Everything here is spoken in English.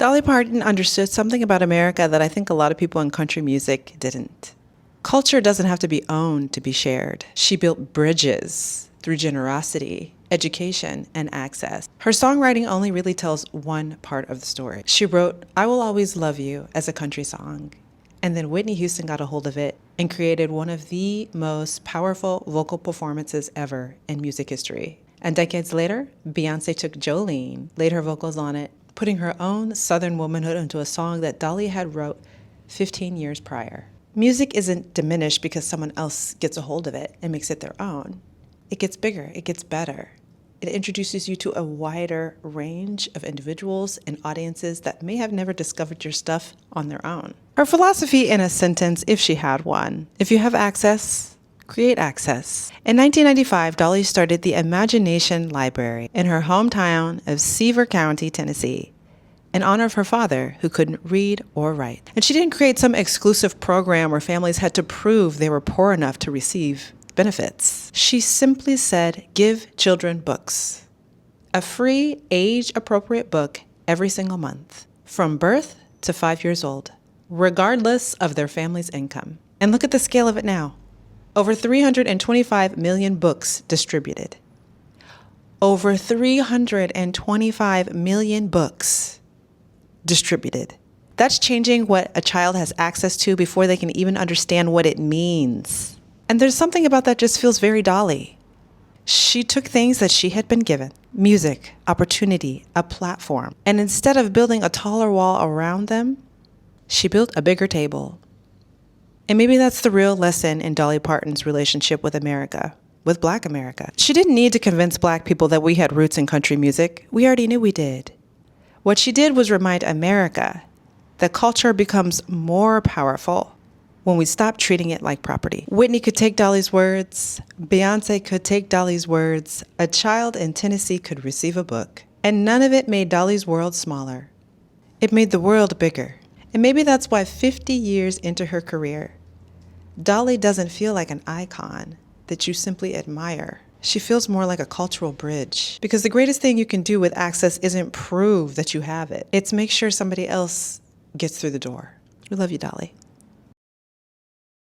Dolly Parton understood something about America that I think a lot of people in country music didn't. Culture doesn't have to be owned to be shared. She built bridges through generosity, education, and access. Her songwriting only really tells one part of the story. She wrote "I Will Always Love You" as a country song, and then Whitney Houston got a hold of it and created one of the most powerful vocal performances ever in music history. And decades later, Beyoncé took Jolene, laid her vocals on it, putting her own Southern womanhood into a song that Dolly had wrote 15 years prior. Music isn't diminished because someone else gets a hold of it and makes it their own. It gets bigger, it gets better. It introduces you to a wider range of individuals and audiences that may have never discovered your stuff on their own. Her philosophy in a sentence, if she had one: if you have access, create access. In 1995, Dolly started the Imagination Library in her hometown of Sevier County, Tennessee, in honor of her father, who couldn't read or write. And she didn't create some exclusive program where families had to prove they were poor enough to receive benefits. She simply said, give children books. A free, age-appropriate book every single month, from birth to 5 years old, regardless of their family's income. And look at the scale of it now. Over 325 million books distributed. Over 325 million books distributed. That's changing what a child has access to before they can even understand what it means. And there's something about that just feels very Dolly. She took things that she had been given, music, opportunity, a platform, and instead of building a taller wall around them, she built a bigger table. And maybe that's the real lesson in Dolly Parton's relationship with America, with Black America. She didn't need to convince Black people that we had roots in country music. We already knew we did. What she did was remind America that culture becomes more powerful when we stop treating it like property. Whitney could take Dolly's words. Beyoncé could take Dolly's words. A child in Tennessee could receive a book. And none of it made Dolly's world smaller. It made the world bigger. And maybe that's why 50 years into her career, Dolly doesn't feel like an icon that you simply admire. She feels more like a cultural bridge. Because the greatest thing you can do with access isn't prove that you have it. It's make sure somebody else gets through the door. We love you, Dolly.